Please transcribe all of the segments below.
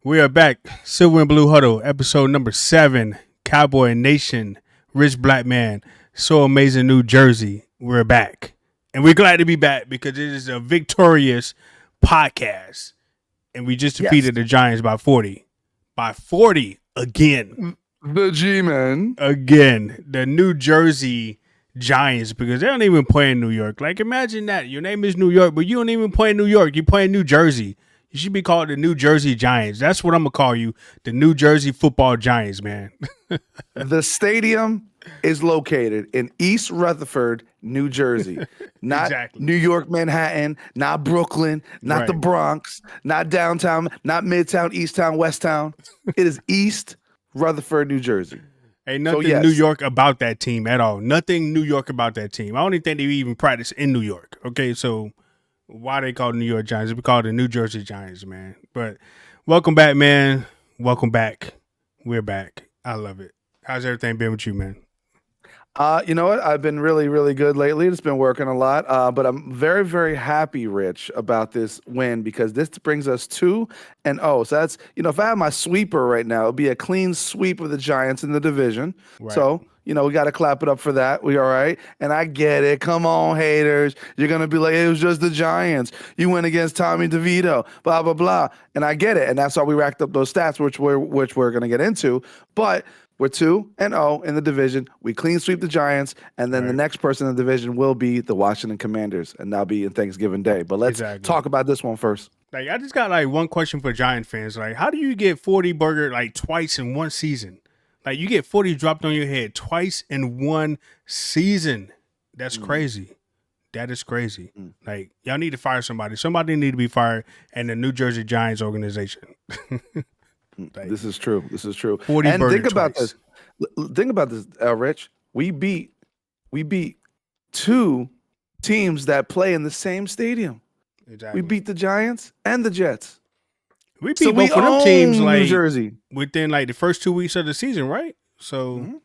We are back. Silver and Blue Huddle, episode number 7. Cowboy Nation, Richblkman, So Amazing New Jersey. We're back. And we're glad to be back because it is a victorious podcast. And we just defeated the Giants by 40. By 40 again. The G-Men. Again. The New Jersey Giants, because they don't even play in New York. Like, imagine that. Your name is New York, but you don't even play in New York. You play in New Jersey. You should be called the New Jersey Giants. That's what I'm going to call you. The New Jersey Football Giants, man. The stadium is located in East Rutherford, New Jersey. Not Exactly. New York, Manhattan, not Brooklyn, not the Bronx, not downtown, not Midtown, Easttown, Westtown. It is East Rutherford, New Jersey. Ain't nothing New York about that team at all. Nothing New York about that team. I don't even think they even practice in New York. Okay, so why they call the New York Giants? We call the New Jersey Giants, man. But welcome back, man. Welcome back. We're back. I love it. How's everything been with you, man? You know what? I've been really, really good lately. It's been working a lot, but I'm very, very happy, Rich, about this win because this brings us 2-0. So that's, if I had my sweeper right now, it'd be a clean sweep of the Giants in the division. Right. So, we got to clap it up for that. We all right? And I get it. Come on, haters. You're going to be like, it was just the Giants. You went against Tommy Devito, blah, blah, blah. And I get it. And that's why we racked up those stats, which we're going to get into. But we're 2-0 in the division. We clean sweep the Giants, and then the next person in the division will be the Washington Commanders, and that'll be in Thanksgiving Day. But let's talk about this one first. Like, I just got one question for Giant fans. Like, how do you get 40 burger twice in one season? Like, you get 40 dropped on your head twice in one season. That's crazy. That is crazy. Like, y'all need to fire somebody. Somebody need to be fired in the New Jersey Giants organization. This is true. 40 and think about twice. this. Think about this, Rich. We beat 2 teams that play in the same stadium. Exactly. We beat the Giants and the Jets. We beat both of them teams New Jersey within the first 2 weeks of the season, right? So,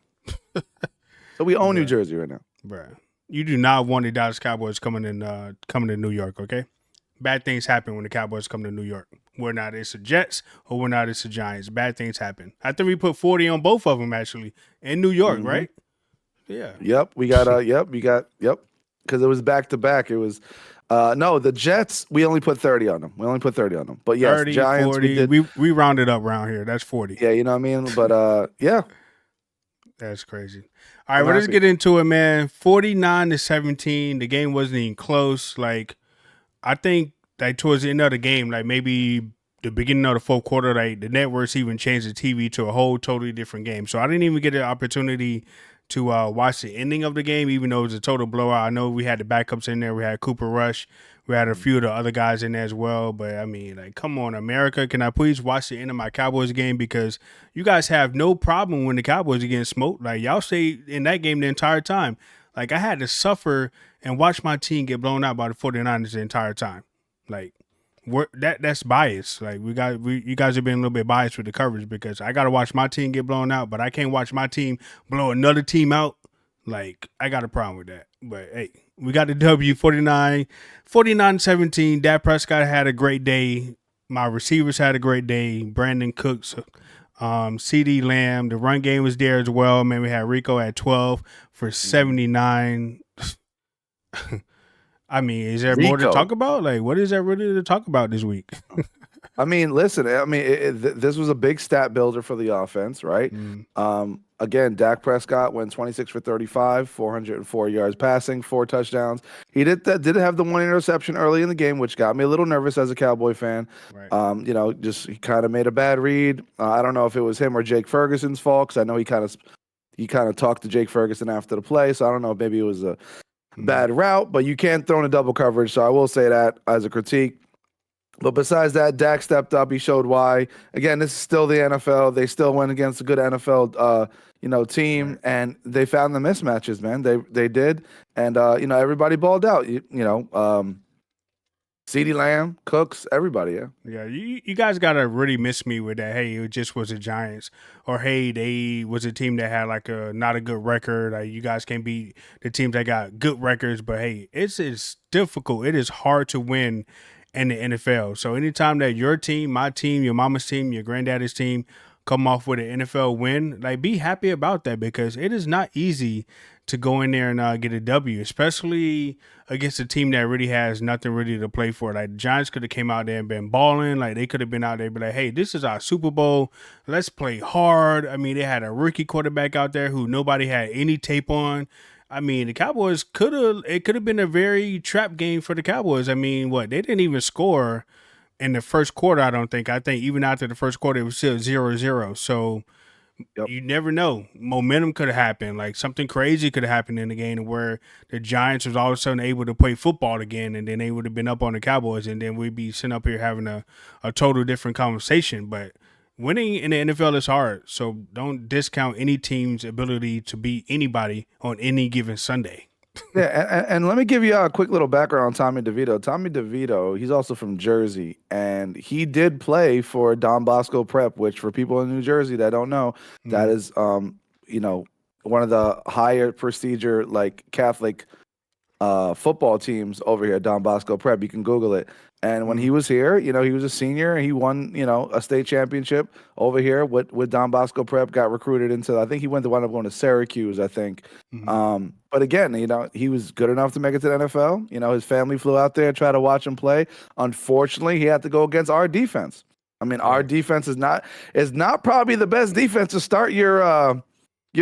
so we own New Jersey right now, bruh. You do not want the Dallas Cowboys coming to New York, okay? Bad things happen when the Cowboys come to New York. We're not it's the Jets or we're not it's the Giants. Bad things happen. I think we put 40 on both of them actually in New York, right? Yeah. Yep. We got because it was back to back. It was no, the Jets, we only put 30 on them. But yes, 30, Giants 40, we rounded up around here. That's 40. Yeah, you know what I mean? But yeah. That's crazy. All right, well, let's get into it, man. 49-17. The game wasn't even close. Like, I think towards the end of the game, maybe the beginning of the fourth quarter, the networks even changed the TV to a whole totally different game. So I didn't even get the opportunity to watch the ending of the game, even though it was a total blowout. I know we had the backups in there. We had Cooper Rush. We had a few of the other guys in there as well. But, I mean, come on, America. Can I please watch the end of my Cowboys game? Because you guys have no problem when the Cowboys are getting smoked. Y'all stay in that game the entire time. I had to suffer and watch my team get blown out by the 49ers the entire time. That's bias. You guys have been a little bit biased with the coverage because I got to watch my team get blown out, but I can't watch my team blow another team out. I got a problem with that. But, hey, we got the W, 49-17. Dak Prescott had a great day. My receivers had a great day. Brandon Cooks, Ceedee Lamb. The run game was there as well. Man, we had Rico at 12 for 79. I mean, is there more to talk about? What is there really to talk about this week? I mean, listen, this was a big stat builder for the offense, right? Again, Dak Prescott went 26 for 35, 404 yards passing, 4 touchdowns. He did have the 1 interception early in the game, which got me a little nervous as a Cowboy fan. Right. Just he kind of made a bad read. I don't know if it was him or Jake Ferguson's fault, because I know he kind of talked to Jake Ferguson after the play, so I don't know if maybe it was a bad route, but you can't throw in a double coverage, so I will say that as a critique. But besides that, Dak stepped up. He showed why. Again, this is still the NFL. They still went against a good NFL, team, and they found the mismatches, man. They did, and everybody balled out. Ceedee Lamb, Cooks, everybody, yeah. Yeah, you guys got to really miss me with that. Hey, it just was the Giants. Or, hey, they was a team that had not a good record. You guys can't beat the teams that got good records. But, hey, it's difficult. It is hard to win in the NFL. So anytime that your team, my team, your mama's team, your granddaddy's team come off with an NFL win, like be happy about that because it is not easy to go in there and get a W, especially against a team that really has nothing really to play for. Like the Giants could have came out there and been balling. Like they could have been out there and be like, hey, this is our Super Bowl. Let's play hard. I mean, they had a rookie quarterback out there who nobody had any tape on. I mean, the Cowboys could have been a very trap game for the Cowboys. I mean, they didn't even score in the first quarter, I don't think. I think even after the first quarter, it was still 0-0. So you never know. Momentum could have happened. Like something crazy could have happened in the game where the Giants was all of a sudden able to play football again, and then they would have been up on the Cowboys, and then we'd be sitting up here having a total different conversation. But winning in the NFL is hard, so don't discount any team's ability to beat anybody on any given Sunday. Yeah, and let me give you a quick little background on Tommy Devito. Tommy Devito, he's also from Jersey, and he did play for Don Bosco Prep, which for people in New Jersey that don't know, that is, one of the higher procedure like Catholic football teams over here, Don Bosco Prep. You can Google it. And when he was here, he was a senior and he won, a state championship over here with Don Bosco Prep, got recruited into, I think he wound up going to Syracuse, I think. But again, he was good enough to make it to the NFL. His family flew out there, tried to watch him play. Unfortunately, he had to go against our defense. I mean, our defense is not probably the best defense to start your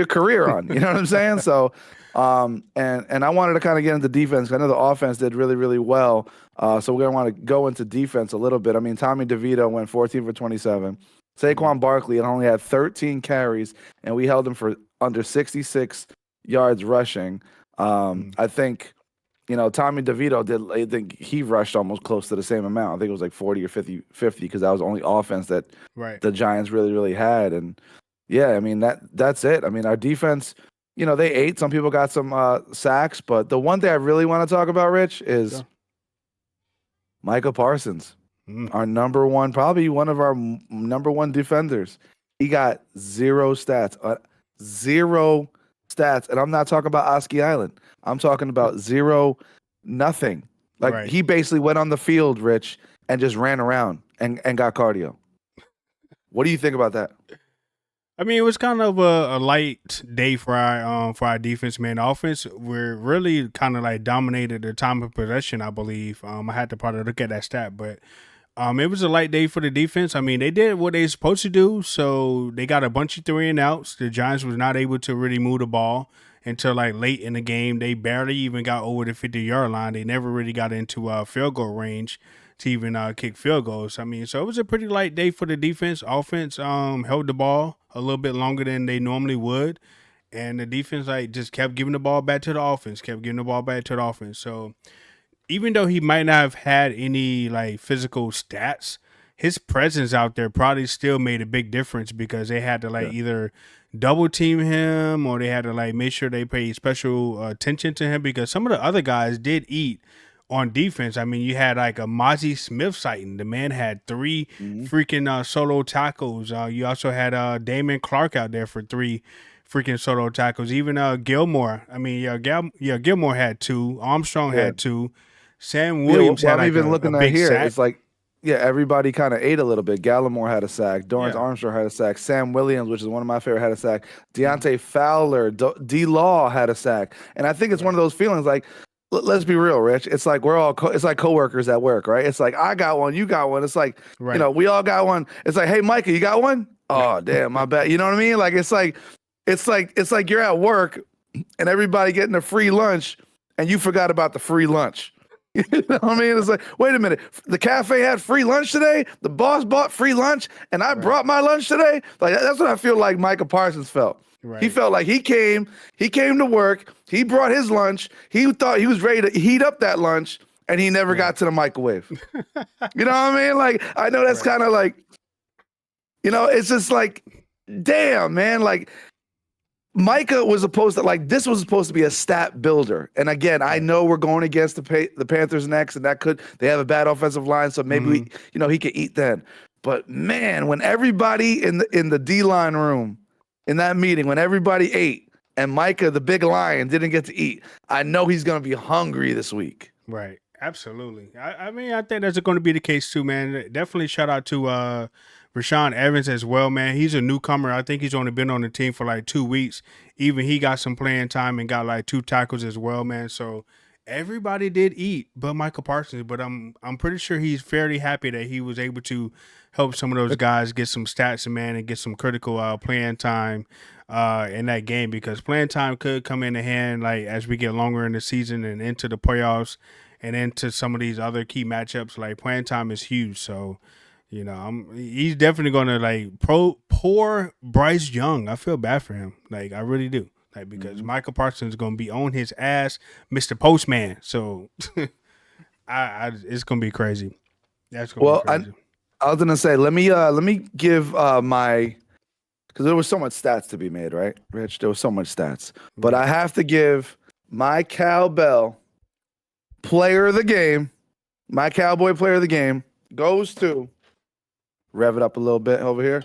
career on. You know what I'm saying? So, and I wanted to kind of get into defense. I know the offense did really, really well. So we're going to want to go into defense a little bit. I mean, Tommy DeVito went 14 for 27. Saquon Barkley only had 13 carries, and we held him for under 66 yards rushing. I think, Tommy DeVito I think he rushed almost close to the same amount. I think it was like 40 or 50 because that was the only offense that the Giants really, really had. And yeah, I mean, that's it. I mean, our defense, they ate. Some people got some sacks, but the one thing I really want to talk about, Rich, is Micah Parsons, our number one, probably one of our number one defenders. He got zero stats. And I'm not talking about Oski Island. I'm talking about nothing. Like he basically went on the field, Rich, and just ran around and got cardio. What do you think about that? I mean, it was kind of a light day for our defense, man. The offense, we're really kind of like dominated the time of possession, I believe. I had to probably look at that stat, but it was a light day for the defense. I mean, they did what they supposed to do, so they got a bunch of 3-and-outs. The Giants was not able to really move the ball until like late in the game. They barely even got over the 50-yard line. They never really got into field goal range to even kick field goals. I mean, so it was a pretty light day for the defense. Offense held the ball a little bit longer than they normally would, and the defense just kept giving the ball back to the offense, So even though he might not have had any like physical stats, his presence out there probably still made a big difference because they had to either double team him or they had to make sure they paid special attention to him because some of the other guys did eat on defense. I mean, you had like a Mozzie Smith sighting. The man had 3 freaking solo tackles. You also had Damon Clark out there for 3 freaking solo tackles. Even Gilmore. I mean, Gilmore had 2. Armstrong had 2. Sam Williams had I'm even looking at here. Sack. It's like, everybody kind of ate a little bit. Gallimore had a sack. Dorrance Armstrong had a sack. Sam Williams, which is one of my favorite, had a sack. Deontay Fowler, D-Law had a sack. And I think it's one of those feelings like, let's be real, Rich. It's like we're all it's like coworkers at work, right? It's like I got one, you got one. It's like we all got one. It's like, hey, Micah, you got one? Oh, damn, my bad. You know what I mean? Like it's like you're at work and everybody getting a free lunch, and you forgot about the free lunch. You know what I mean? It's like, wait a minute, the cafe had free lunch today. The boss bought free lunch, and I brought my lunch today. Like that's what I feel like Micah Parsons felt. Right. He felt like he came to work. He brought his lunch. He thought he was ready to heat up that lunch, and he never got to the microwave. You know what I mean? Like, I know that's kind of like, it's just like, damn, man. Like, Micah was supposed to, this was supposed to be a stat builder. And again, I know we're going against the Panthers next, and they have a bad offensive line, so maybe he could eat then. But man, when everybody in the D-line room, in that meeting, when everybody ate and Micah, the big lion, didn't get to eat, I know he's going to be hungry this week. Right. Absolutely. I mean, I think that's going to be the case too, man. Definitely shout out to Rashawn Evans as well, man. He's a newcomer. I think he's only been on the team for like 2 weeks. Even he got some playing time and got like 2 tackles as well, man. So everybody did eat, but Michael Parsons. But I'm pretty sure he's fairly happy that he was able to help some of those guys get some stats, man, and get some critical playing time in that game, because playing time could come into hand like as we get longer in the season and into the playoffs and into some of these other key matchups. Like playing time is huge. So, he's definitely gonna like poor Bryce Young. I feel bad for him. Like I really do. Like because Michael Parsons is gonna be on his ass, Mr. Postman. So it's gonna be crazy. That's gonna be crazy. I was gonna say, let me give my, because there was so much stats to be made, right, Rich? There was so much stats, but I have to give my Cowbell player of the game, my Cowboy player of the game goes to, rev it up a little bit over here.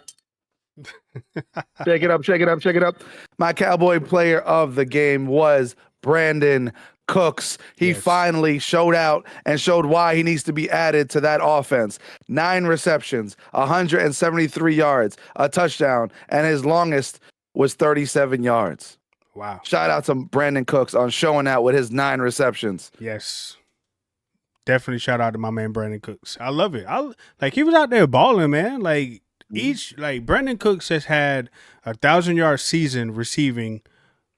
Shake it up, shake it up, shake it up. My Cowboy player of the game was Brandon Cooks. He finally showed out and showed why he needs to be added to that offense. 9 receptions, 173 yards, a touchdown, and his longest was 37 yards. Wow. Shout out to Brandon Cooks on showing out with his 9 receptions. Yes. Definitely shout out to my man Brandon Cooks. I love it. Like he was out there balling, man. Like Brandon Cooks has had 1,000-yard season receiving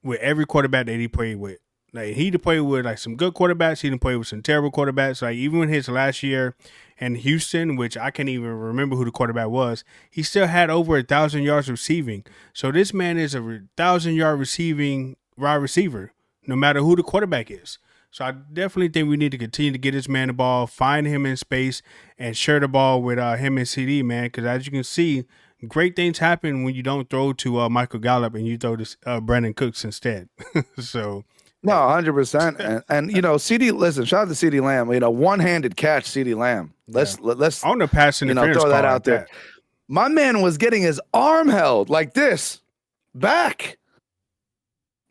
with every quarterback that he played with. Like he played with like some good quarterbacks. He didn't play with some terrible quarterbacks. Like even in his last year in Houston, which I can't even remember who the quarterback was, he still had over 1,000 yards receiving. So this man is a 1,000-yard receiving wide receiver, no matter who the quarterback is. So I definitely think we need to continue to get this man the ball, find him in space, and share the ball with him and Ceedee, man. Because as you can see, great things happen when you don't throw to Michael Gallup and you throw to Brandon Cooks instead. So. No, 100%. And Ceedee, listen, shout out to Ceedee Lamb. One-handed catch, Ceedee Lamb. Let's on the pass interference throw that call out there. that. My man was getting his arm held like this back.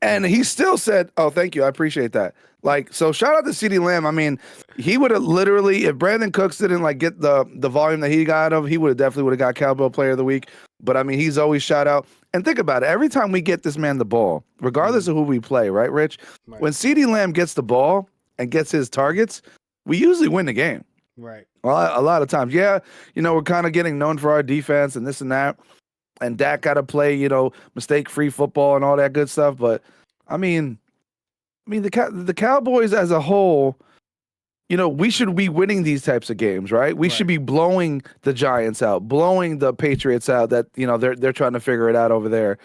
And he still said, "Oh, thank you. I appreciate that." Like, so shout out to Ceedee Lamb. I mean, he would have literally, if Brandon Cooks didn't like get the volume that he got of, he definitely would have got Cowbell Player of the Week. But I mean, he's always shout out. And think about it. Every time we get this man the ball, regardless of who we play, right, Rich? Right. When Ceedee Lamb gets the ball and gets his targets, we usually win the game. Right. Well, a lot of times. Yeah, we're kind of getting known for our defense and this and that. And Dak got to play, mistake-free football and all that good stuff. But, I mean, the Cowboys as a whole, we should be winning these types of games, right? We should be blowing the Giants out, blowing the Patriots out that, they're trying to figure it out over there,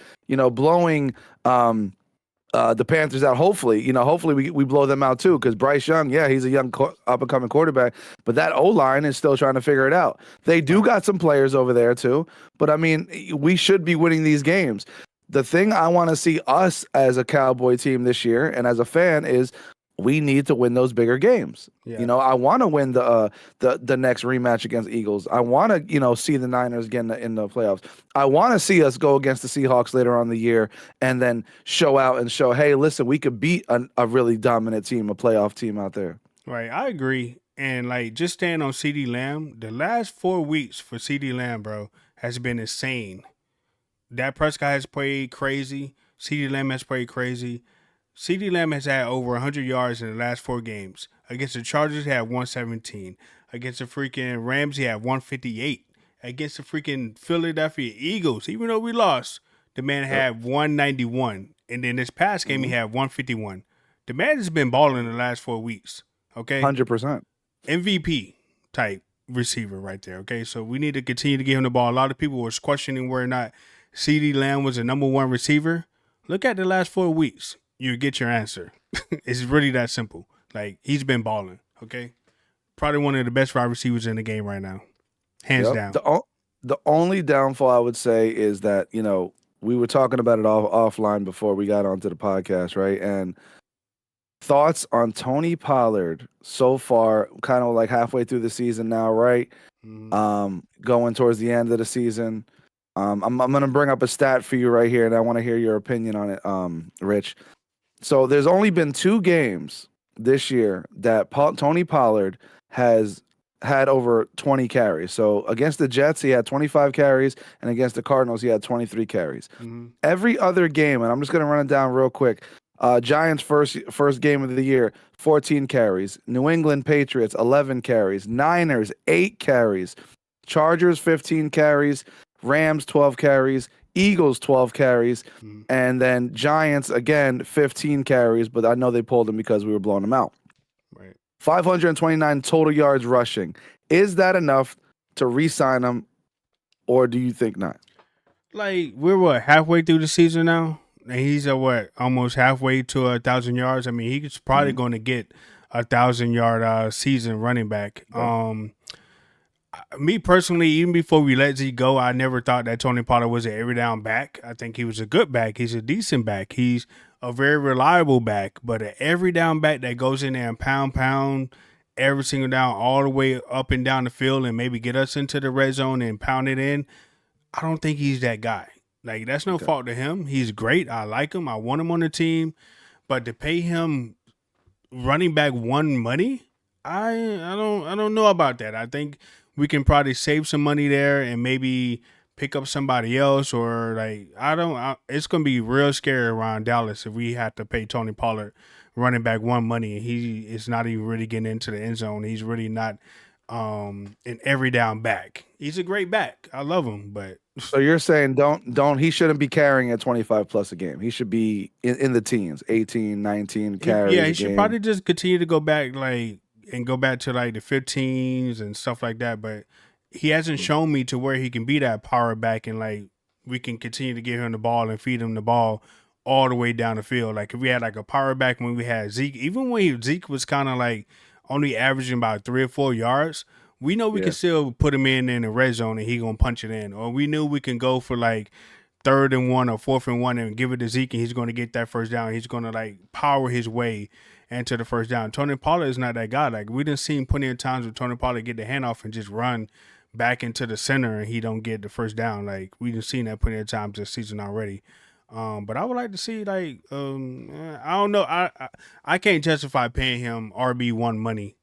blowing the Panthers out. Hopefully, hopefully we blow them out too, because Bryce Young, yeah, he's a young up-and-coming quarterback, but that O-line is still trying to figure it out. They do got some players over there too, but I mean, we should be winning these games. The thing I want to see us as a Cowboy team this year and as a fan is we need to win those bigger games. Yeah. I want to win the next rematch against Eagles. I want to, see the Niners again in the playoffs. I want to see us go against the Seahawks later on in the year and then show out and show, hey, listen, we could beat a really dominant team, a playoff team out there. Right. I agree. And just staying on Ceedee Lamb, the last 4 weeks for Ceedee Lamb, bro, has been insane. Dak Prescott has played crazy. Ceedee Lamb has played crazy. Ceedee Lamb has had over 100 yards in the last 4 games. Against the Chargers, he had 117. Against the freaking Rams, he had 158. Against the freaking Philadelphia Eagles, even though we lost, the man had 191. And then this past game, he had 151. The man has been balling the last 4 weeks. Okay? 100%. MVP type receiver right there. Okay? So we need to continue to give him the ball. A lot of people was questioning whether or not Ceedee Lamb was a number 1 receiver. Look at the last 4 weeks. You get your answer. It's really that simple. Like, he's been balling, okay? Probably one of the best wide receivers in the game right now. Hands down. The only downfall I would say is that, we were talking about it offline before we got onto the podcast, right? And thoughts on Tony Pollard so far, kind of like halfway through the season now, right? Mm-hmm. Going towards the end of the season. I'm going to bring up a stat for you right here, and I want to hear your opinion on it, Rich. So there's only been 2 games this year that Tony Pollard has had over 20 carries. So against the Jets, he had 25 carries, and against the Cardinals, he had 23 carries. Mm-hmm. Every other game, and I'm just going to run it down real quick. Giants first game of the year, 14 carries. New England Patriots, 11 carries. Niners, 8 carries. Chargers, 15 carries. Rams, 12 carries. Eagles, 12 carries. Mm-hmm. And then Giants, again, 15 carries, but I know they pulled them because we were blowing them out. Right. 529 total yards rushing. Is that enough to re-sign him, or do you think not? Like, we're halfway through the season now? And he's almost halfway to 1,000 yards. I mean, he's probably going to get 1,000-yard season running back. Yeah. Me personally, even before we let Zeke go, I never thought that Tony Pollard was an every down back. I think he was a good back. He's a decent back. He's a very reliable back, but an every down back that goes in there and pound every single down all the way up and down the field and maybe get us into the red zone and pound it in. I don't think he's that guy. Like, that's no fault to him. He's great. I like him. I want him on the team. But to pay him running back one money, I don't know about that. I think we can probably save some money there and maybe pick up somebody else, or it's gonna be real scary around Dallas if we have to pay Tony Pollard running back one money and he is not even really getting into the end zone. He's really not an every down back. He's a great back. I love him, but so you're saying he shouldn't be carrying at 25 plus a game. He should be in the teens, 18, 19 carries. Yeah, he should probably just continue to go back to the 15s and stuff like that, but he hasn't shown me to where he can be that power back and we can continue to give him the ball and feed him the ball all the way down the field. Like if we had a power back when we had Zeke, even when Zeke was kind of only averaging about 3 or 4 yards, we know we can still put him in the red zone and he gonna punch it in. Or we knew we can go for 3rd and 1 or 4th and 1 and give it to Zeke and he's gonna get that first down. He's gonna power his way into the first down. Tony Pollard is not that guy. We didn't see plenty of times where Tony Pollard get the handoff and just run back into the center and he don't get the first down. We didn't see that plenty of times this season already. But I would like to see I don't know. I can't justify paying him RB1 money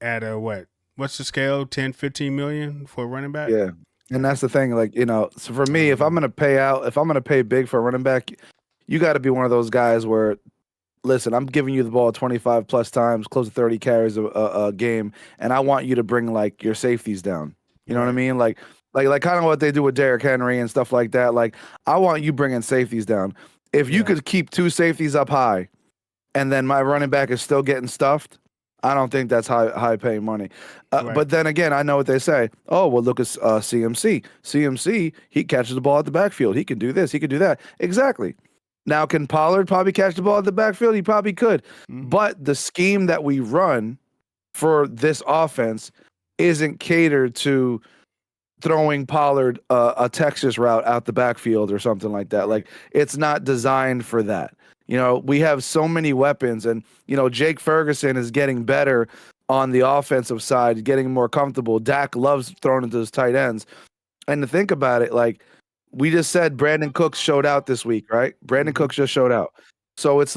at what's the scale? 10, 15 million for a running back? Yeah. And that's the thing, so for me, if I'm going to pay big for a running back, you got to be one of those guys where, listen, I'm giving you the ball 25 plus times, close to 30 carries a game, and I want you to bring your safeties down. You know what I mean? Like kind of what they do with Derrick Henry and stuff like that. I want you bringing safeties down. If you could keep 2 safeties up high, and then my running back is still getting stuffed, I don't think that's high paying money. But then again, I know what they say. Oh, well, look at CMC. CMC, he catches the ball at the backfield. He can do this. He can do that. Exactly. Now, can Pollard probably catch the ball at the backfield? He probably could. Mm-hmm. But the scheme that we run for this offense isn't catered to throwing Pollard a Texas route out the backfield or something like that. It's not designed for that. We have so many weapons, and, Jake Ferguson is getting better on the offensive side, getting more comfortable. Dak loves throwing into his tight ends. And to think about it, we just said Brandon Cooks showed out this week, right? Brandon Cooks just showed out. So it's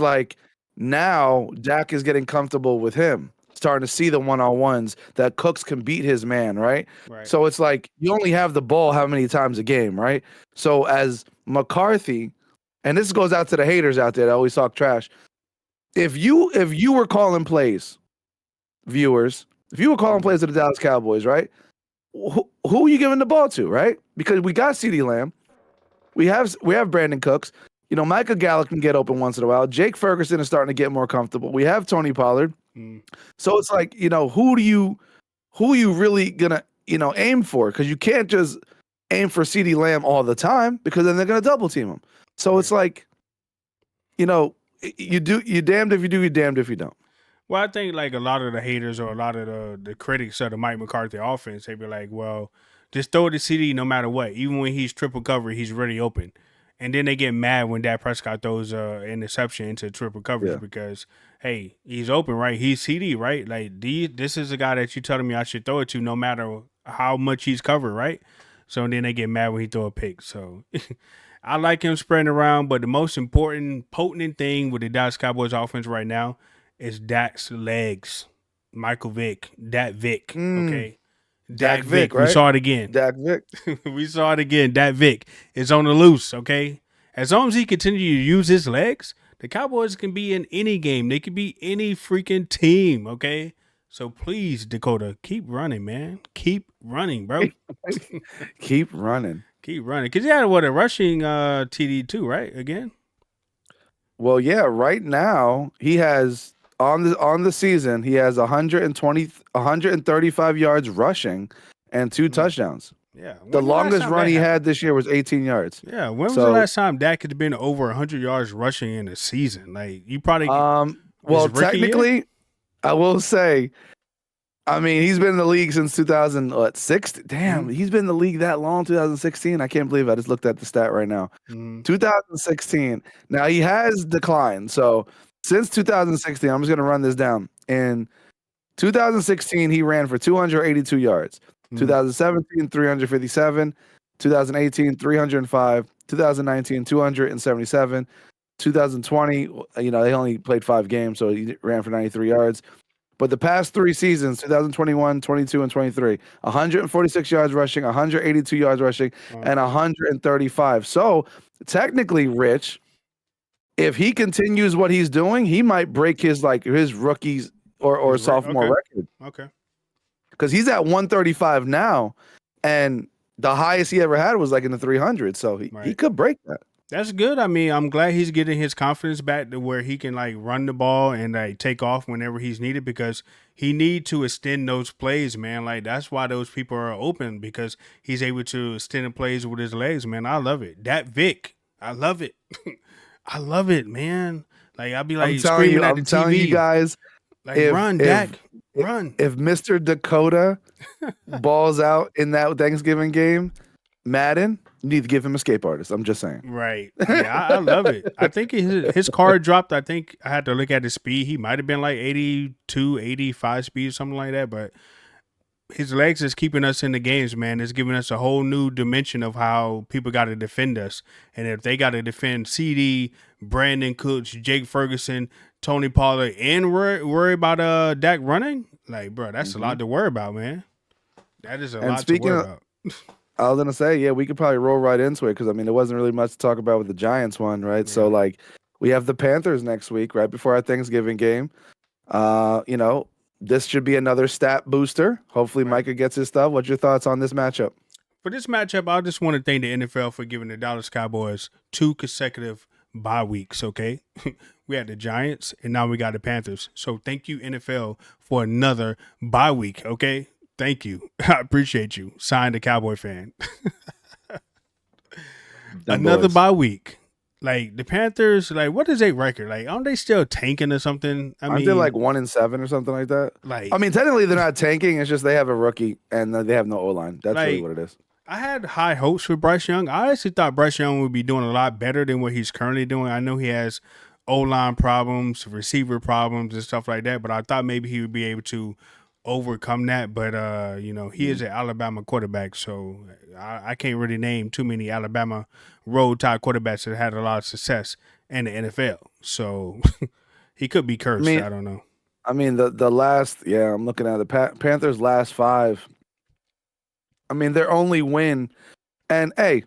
now Dak is getting comfortable with him, starting to see the one-on-ones that Cooks can beat his man, right? So it's you only have the ball how many times a game, right? So as McCarthy, and this goes out to the haters out there that always talk trash, if you were calling plays, viewers, if you were calling plays to the Dallas Cowboys, right? Who are you giving the ball to, right? Because we got Ceedee Lamb. We have Brandon Cooks. Micah Gallup can get open once in a while. Jake Ferguson is starting to get more comfortable. We have Tony Pollard. So it's who are you really gonna aim for? Because you can't just aim for Ceedee Lamb all the time, because then they're gonna double team him. So it's you damned if you do, you damned if you don't. Well, I think a lot of the haters or a lot of the critics of the Mike McCarthy offense, they be well, just throw it to Ceedee no matter what. Even when he's triple covered, he's really open. And then they get mad when Dak Prescott throws an interception into triple coverage because, hey, he's open, right? He's Ceedee, right? This is a guy that you're telling me I should throw it to no matter how much he's covered, right? So then they get mad when he throw a pick. So I like him spreading around, but the most important, potent thing with the Dallas Cowboys offense right now It's Dak's legs. Michael Vick, Dak Vick. Mm, Okay, Dak Dak Vick, Vick. We right? saw it again. Dak Vick. We saw it again. Dak Vick is on the loose. Okay, as long as he continue to use his legs, the Cowboys can be in any game. They can be any freaking team. Okay, so please, Dakota, keep running, man. Keep running, bro. Keep running. Keep running. Cause he had a rushing TD too, right? Again. Well, yeah, right now he has on the season, he has 135 yards rushing and 2 touchdowns. Yeah. The When the last longest time run that he happened? had this year was 18 yards. Yeah. When was the So, last time Dak had been over 100 yards rushing in a season? Like you probably well, his rookie year? technically, I will say, I mean, he's been in the league since 2006. Damn, he's been in the league that long, 2016. I can't believe I just looked at the stat right now. 2016. Now he has declined. So since 2016, I'm just going to run this down. In 2016, he ran for 282 yards. 2017, 357. 2018, 305. 2019, 277. 2020, you know, they only played 5 games, so he ran for 93 yards. But the past 3 seasons, 2021, 22, and 23, 146 yards rushing, 182 yards rushing, and 135. So technically, Rich, if he continues what he's doing, he might break his rookies or sophomore record. Okay. Because he's at 135 now, and the highest he ever had was like in the 300s. So he could break that. That's good. I mean, I'm glad he's getting his confidence back to where he can like run the ball and like take off whenever he's needed, because he need to extend those plays, man. Like that's why those people are open, because he's able to extend the plays with his legs, man. I love it. That Vic, I love it. I love it, man. Like I'll be like screaming at the TV. I'm telling you guys, like run, Dak, run. If Mr. Dakota balls out in that Thanksgiving game, Madden, you need to give him a escape artist. I'm just saying. Right. Yeah, I love it. I think his card dropped. I think I had to look at his speed. He might have been like 82, 85 speed or something like that. But his legs is keeping us in the games, man. It's giving us a whole new dimension of how people got to defend us. And if they got to defend Ceedee, Brandon Cooks, Jake Ferguson, Tony Pollard, and worry about Dak running, like, bro, that's a lot to worry about, man. That is a lot to worry about. I was gonna say, yeah, we could probably roll right into it, because I mean, there wasn't really much to talk about with the Giants one, right? Yeah. So like, we have the Panthers next week, right before our Thanksgiving game. You know, this should be another stat booster. Hopefully, Micah gets his stuff. What's your thoughts on this matchup? For this matchup, I just want to thank the NFL for giving the Dallas Cowboys 2 consecutive bye weeks. Okay, we had the Giants, and now we got the Panthers. So thank you, NFL, for another bye week. Okay. Thank you. I appreciate you. Signed a Cowboy fan. Another bye week. Like the Panthers, like what is their record? Like aren't they still tanking or something? Aren't they like 1-7 or something like that? Like I mean, technically they're not tanking. It's just they have a rookie and they have no O-line. That's really what it is. I had high hopes for Bryce Young. I actually thought Bryce Young would be doing a lot better than what he's currently doing. I know he has O-line problems, receiver problems, and stuff like that, but I thought maybe he would be able to overcome that. But you know, he is an Alabama quarterback, so I can't really name too many Alabama road tide quarterbacks that had a lot of success in the NFL. So he could be cursed. I don't know. I mean, the last, I'm looking at the Panthers' last 5. I mean, their only win, and hey,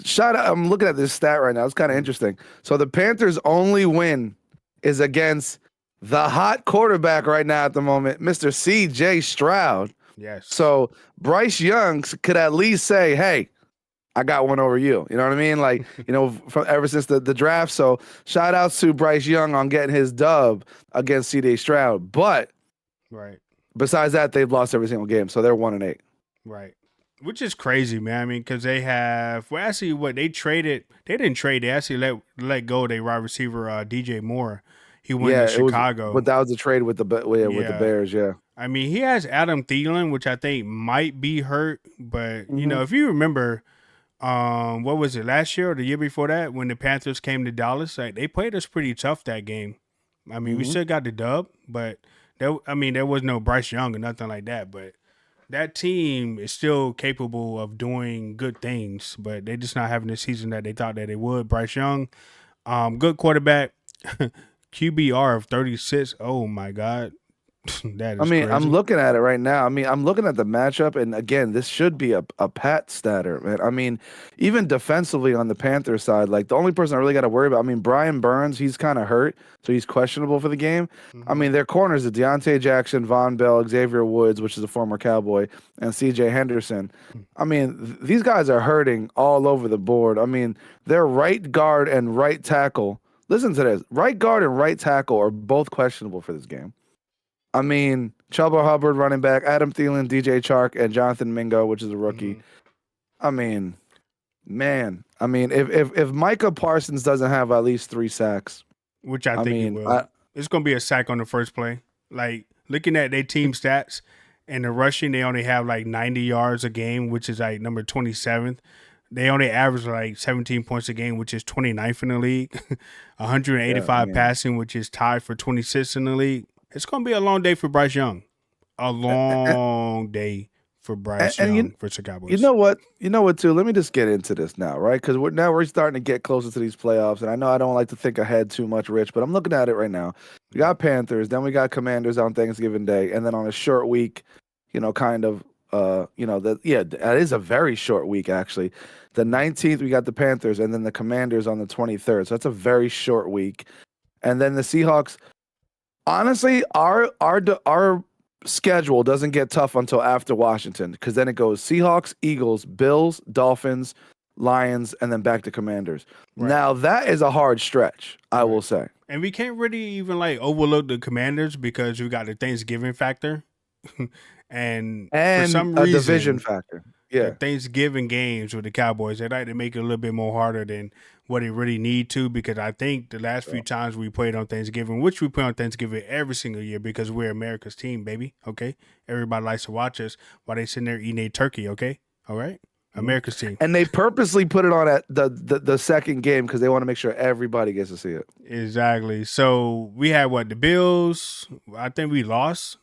shout out! I'm looking at this stat right now. It's kind of interesting. So the Panthers' only win is against the hot quarterback right now at the moment, Mr. C.J. Stroud. Yes. So Bryce Young could at least say, hey, I got one over you. You know what I mean? Like, you know, ever since the draft. So shout out to Bryce Young on getting his dub against C.J. Stroud. But besides that, they've lost every single game. So they're 1-8. Right. Which is crazy, man. I mean, because they have, well, actually, what they traded, they didn't trade. They actually let go of their wide receiver, DJ Moore. He went to Chicago. But that was a trade with the Bears, I mean, he has Adam Thielen, which I think might be hurt. But, you know, if you remember, what was it, last year or the year before that, when the Panthers came to Dallas, like they played us pretty tough that game. I mean, we still got the dub, but there was no Bryce Young or nothing like that. But that team is still capable of doing good things, but they're just not having the season that they thought that they would. Bryce Young, good quarterback. QBR of 36. Oh my God. That is crazy. I'm looking at it right now. I'm looking at the matchup, and again, this should be a pat statter, man. I mean, even defensively on the Panthers side, like the only person I really got to worry about, Brian Burns, he's kind of hurt, so he's questionable for the game. Their corners are Deontay Jackson, Von Bell, Xavier Woods, which is a former Cowboy, and CJ Henderson. These guys are hurting all over the board. Their right guard and right tackle, listen to this, right guard and right tackle are both questionable for this game. Chuba Hubbard, running back, Adam Thielen, DJ Chark, and Jonathan Mingo, which is a rookie. If Micah Parsons doesn't have at least 3 sacks, which I think he will, it's going to be a sack on the first play. Like, looking at their team stats and the rushing, they only have like 90 yards a game, which is like number 27th. They only average like 17 points a game, which is 29th in the league. 185 passing, which is tied for 26th in the league. It's going to be a long day for Bryce Young. A long day for Bryce Young for the Cowboys. You know what, too? Let me just get into this now, right? Because we're starting to get closer to these playoffs, and I know I don't like to think ahead too much, Rich, but I'm looking at it right now. We got Panthers, then we got Commanders on Thanksgiving Day, and then on a short week, that is a very short week, actually. The 19th, we got the Panthers, and then the Commanders on the 23rd. So that's a very short week. And then the Seahawks. Honestly, our schedule doesn't get tough until after Washington, because then it goes Seahawks, Eagles, Bills, Dolphins, Lions, and then back to Commanders. Right. Now that is a hard stretch, I will say. And we can't really even like overlook the Commanders because we got the Thanksgiving factor, and for some reason, a division factor. Yeah, the Thanksgiving games with the Cowboys, they like to make it a little bit more harder than what they really need to, because I think the last few times we played on Thanksgiving, which we play on Thanksgiving every single year because we're America's team, baby, okay? Everybody likes to watch us while they sitting there eating a turkey, okay? All right? America's team. And they purposely put it on at the second game because they want to make sure everybody gets to see it. Exactly. So we had the Bills, I think we lost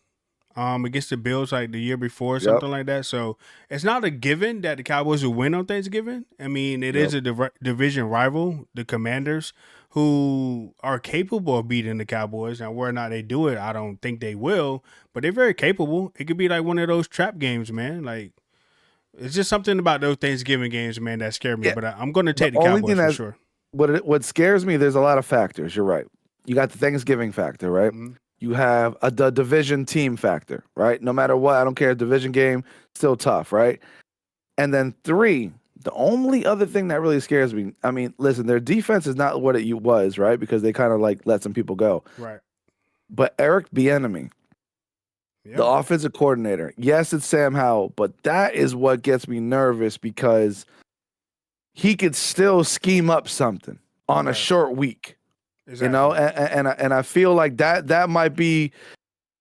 against the Bills like the year before, something like that. So it's not a given that the Cowboys will win on Thanksgiving. It is a division rival, the Commanders, who are capable of beating the Cowboys. Now, whether or not they do it, I don't think they will, but they're very capable. It could be like one of those trap games, man. Like, it's just something about those Thanksgiving games, man, that scare me. Yeah. But I'm going to take the Cowboys for sure. What scares me, there's a lot of factors. You're right. You got the Thanksgiving factor, right? Mm-hmm. You have the division team factor, right? No matter what, I don't care. Division game, still tough, right? And then 3, the only other thing that really scares me, listen, their defense is not what it was, right? Because they kind of like let some people go. Right. But Eric Bieniemy, the offensive coordinator, yes, it's Sam Howell, but that is what gets me nervous because he could still scheme up something on a short week. Exactly. And I feel like that might be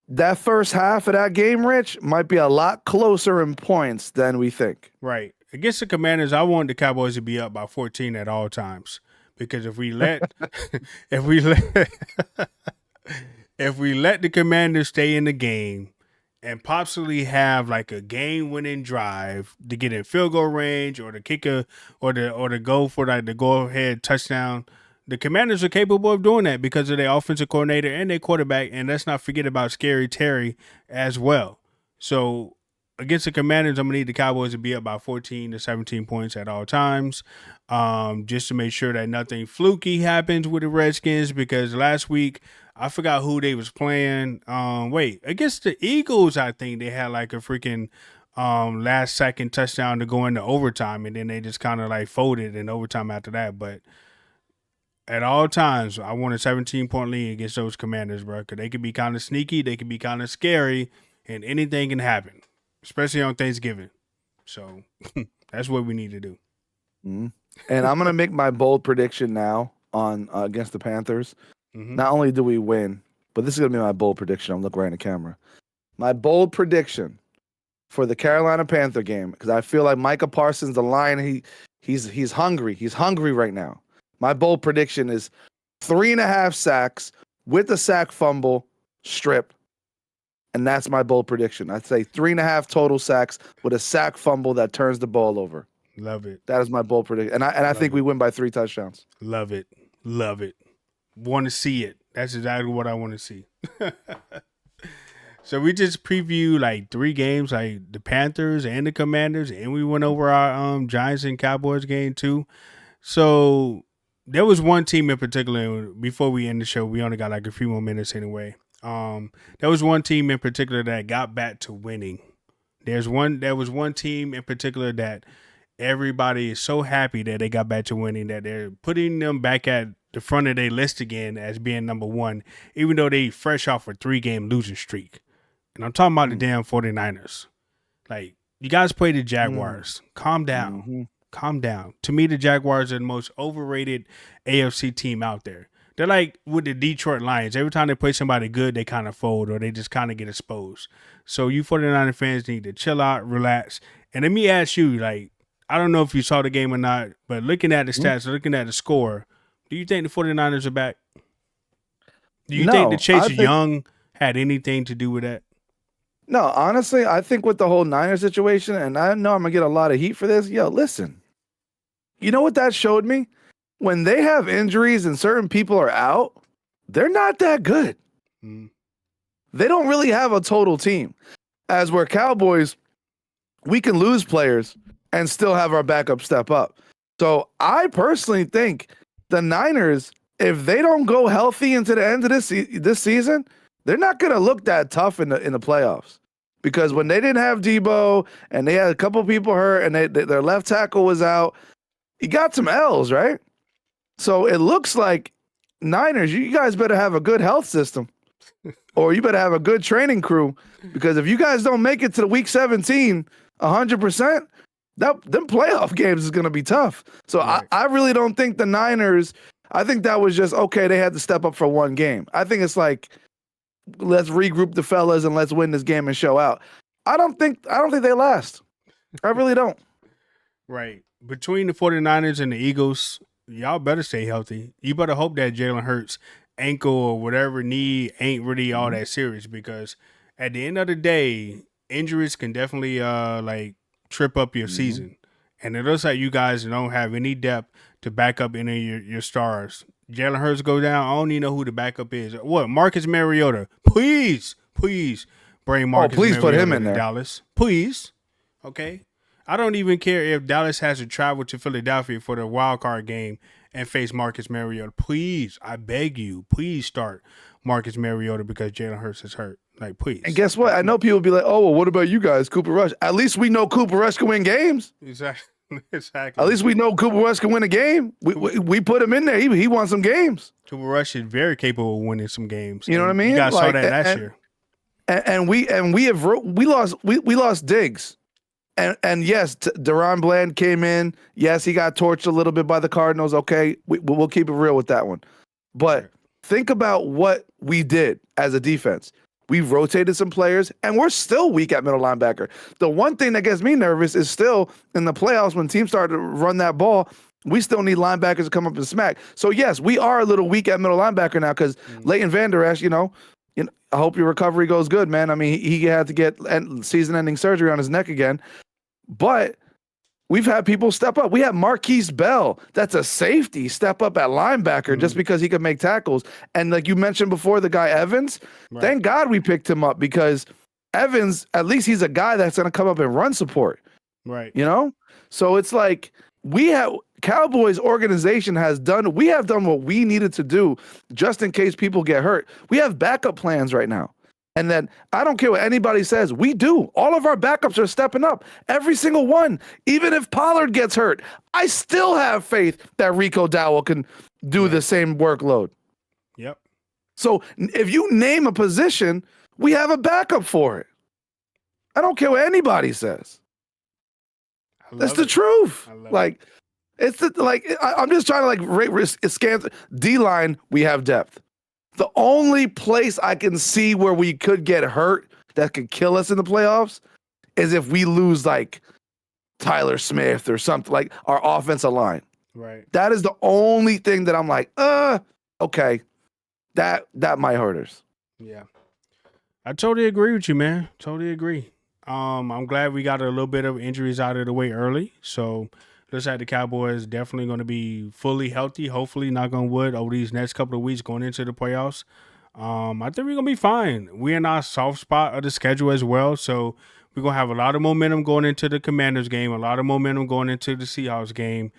that first half of that game, Rich, might be a lot closer in points than we think. Right. Against the Commanders, I want the Cowboys to be up by 14 at all times, because if we let if we let the Commanders stay in the game and possibly have like a game-winning drive to get in field goal range or the kicker or the go for like the go-ahead touchdown. The Commanders are capable of doing that because of their offensive coordinator and their quarterback, and let's not forget about Scary Terry as well. So against the Commanders, I'm going to need the Cowboys to be up by 14 to 17 points at all times, just to make sure that nothing fluky happens with the Redskins, because last week, I forgot who they was playing. Against the Eagles, I think they had like a freaking last-second touchdown to go into overtime, and then they just kind of like folded in overtime after that, but at all times, I want a 17-point lead against those Commanders, bro, because they can be kind of sneaky, they can be kind of scary, and anything can happen, especially on Thanksgiving. So that's what we need to do. Mm-hmm. And I'm going to make my bold prediction now on against the Panthers. Mm-hmm. Not only do we win, but this is going to be my bold prediction. I'm looking right in the camera. My bold prediction for the Carolina Panther game, because I feel like Micah Parsons, the Lion, he's hungry. He's hungry right now. My bold prediction is 3.5 sacks with a sack fumble strip. And that's my bold prediction. I'd say 3.5 total sacks with a sack fumble that turns the ball over. Love it. That is my bold prediction. And I think we win by 3 touchdowns. Love it. Love it. Want to see it. That's exactly what I want to see. So we just preview like 3 games, like the Panthers and the Commanders, and we went over our Giants and Cowboys game too. So there was one team in particular. Before we end the show, we only got like a few more minutes anyway. There was one team in particular that got back to winning. There was one team in particular that everybody is so happy that they got back to winning that they're putting them back at the front of their list again as being number 1, even though they fresh off a 3-game losing streak. And I'm talking about the damn 49ers. Like, you guys play the Jaguars. Calm down. Mm-hmm. Calm down. To me, the Jaguars are the most overrated AFC team out there. They're like with the Detroit Lions. Every time they play somebody good, they kind of fold or they just kind of get exposed. So you 49er fans need to chill out, relax. And let me ask you, like, I don't know if you saw the game or not, but looking at the stats, looking at the score, do you think the 49ers are back? Do you think the Chase Young had anything to do with that? No, honestly, I think with the whole Niners situation, and I know I'm going to get a lot of heat for this. Yo, listen, you know what that showed me? When they have injuries and certain people are out, they're not that good. They don't really have a total team. As we're Cowboys, we can lose players and still have our backup step up. So I personally think the Niners, if they don't go healthy into the end of this season, they're not going to look that tough in the playoffs. Because when they didn't have Debo and they had a couple people hurt and their left tackle was out, you got some L's, right? So it looks like Niners, you guys better have a good health system or you better have a good training crew, because if you guys don't make it to the week 17 100%, them playoff games is going to be tough. So right. I really don't think the Niners, I think that was just, okay, they had to step up for one game. I think it's like, let's regroup the fellas and let's win this game and show out. I don't think they last. I really don't. Right. Between the 49ers and the Eagles, y'all better stay healthy. You better hope that Jalen Hurts' ankle or whatever knee ain't really all that serious, because at the end of the day, injuries can definitely like trip up your season. And it looks like you guys don't have any depth to back up any of your stars. Jalen Hurts go down, I don't even know who the backup is. What? Marcus Mariota. Please bring Marcus Mariota put him in there. Dallas. Please. Okay? I don't even care if Dallas has to travel to Philadelphia for the wild card game and face Marcus Mariota. Please, I beg you, please start Marcus Mariota because Jalen Hurts is hurt. Like, please. And guess what? I know people be like, oh, well, what about you guys, Cooper Rush? At least we know Cooper Rush can win games. Exactly. At least we know Cooper Rush can win a game. We put him in there. He won some games. Cooper Rush is very capable of winning some games. You know what I mean? You guys saw that last year. And we lost Diggs. And yes, Deron Bland came in. Yes, he got torched a little bit by the Cardinals. Okay, we'll keep it real with that one. But think about what we did as a defense. We rotated some players, and we're still weak at middle linebacker. The one thing that gets me nervous is still in the playoffs when teams start to run that ball, we still need linebackers to come up and smack. So, yes, we are a little weak at middle linebacker now because Leighton Vander Esch, I hope your recovery goes good, man. I mean, he had to get season-ending surgery on his neck again. But we've had people step up. We had Marquise Bell, that's a safety, step up at linebacker just because he could make tackles. And like you mentioned before, the guy Evans, thank God we picked him up, because Evans, at least he's a guy that's going to come up and run support. Right. So it's like Cowboys organization we have done what we needed to do just in case people get hurt. We have backup plans right now. And then I don't care what anybody says. We do. All of our backups are stepping up. Every single one. Even if Pollard gets hurt, I still have faith that Rico Dowell can do the same workload. Yep. So if you name a position, we have a backup for it. I don't care what anybody says. That's the truth. Like, I'm just trying to rate scan D-line. We have depth. The only place I can see where we could get hurt that could kill us in the playoffs is if we lose like Tyler Smith or something, like our offensive line. Right. That is the only thing that I'm like, okay, that might hurt us. Yeah. I totally agree with you, man. Totally agree. I'm glad we got a little bit of injuries out of the way early. So looks like the Cowboys definitely going to be fully healthy. Hopefully, knock on wood, over these next couple of weeks going into the playoffs. I think we're gonna be fine. We're in our soft spot of the schedule as well, so we're gonna have a lot of momentum going into the Commanders game, a lot of momentum going into the Seahawks game,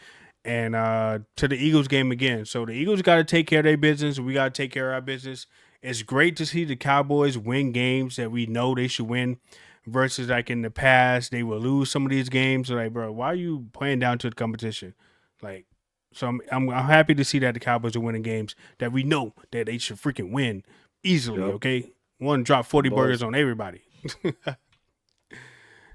and to the Eagles game again. So the Eagles got to take care of their business. We got to take care of our business. It's great to see the Cowboys win games that we know they should win, versus like in the past they will lose some of these games. So like, bro, why are you playing down to the competition? Like. So I'm happy to see that the Cowboys are winning games that we know that they should freaking win easily. Yep. Okay, one drop 40 burgers on everybody.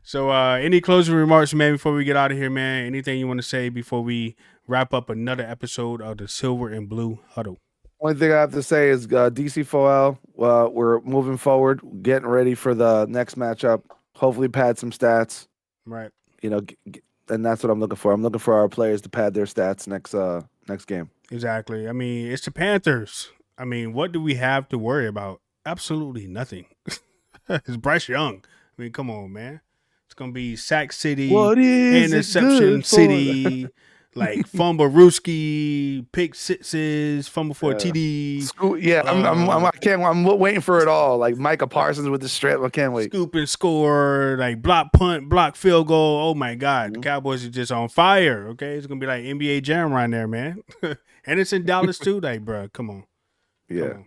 So any closing remarks, man, before we get out of here, man? Anything you want to say before we wrap up another episode of the Silver and Blue Huddle? Only thing I have to say is DC4L. We're moving forward, getting ready for the next matchup. Hopefully, pad some stats. Right. You know. And that's what I'm looking for. I'm looking for our players to pad their stats next game. Exactly. I mean, it's the Panthers. I mean, what do we have to worry about? Absolutely nothing. It's Bryce Young. I mean, come on, man. It's gonna be sack city, interception city, like fumble Rooski, pick sixes, fumble for a TD. I'm waiting for it all. Like Micah Parsons with the strip. I can't wait. Scoop and score, like block punt, block field goal. Oh my God, the Cowboys are just on fire. Okay, it's gonna be like NBA Jam right there, man. And it's in Dallas too. Like, bro, come on. Yeah. Come on.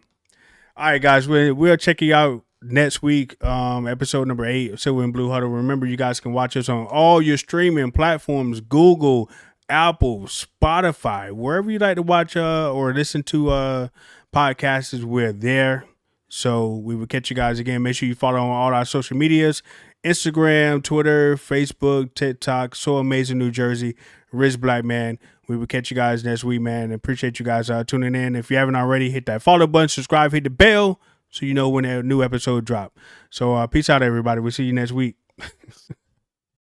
All right, guys, we'll check you out next week, episode number 8 of Silver and Blue Huddle. Remember, you guys can watch us on all your streaming platforms: Google, Apple, Spotify, wherever you like to watch or listen to podcasts. We're there. So we will catch you guys again. Make sure you follow on all our social medias: Instagram, Twitter, Facebook, TikTok. So Amazing New Jersey, Richblkman. We will catch you guys next week, man. And appreciate you guys tuning in. If you haven't already, hit that follow button, subscribe, hit the bell, so you know when a new episode drop. So peace out, everybody. We'll see you next week.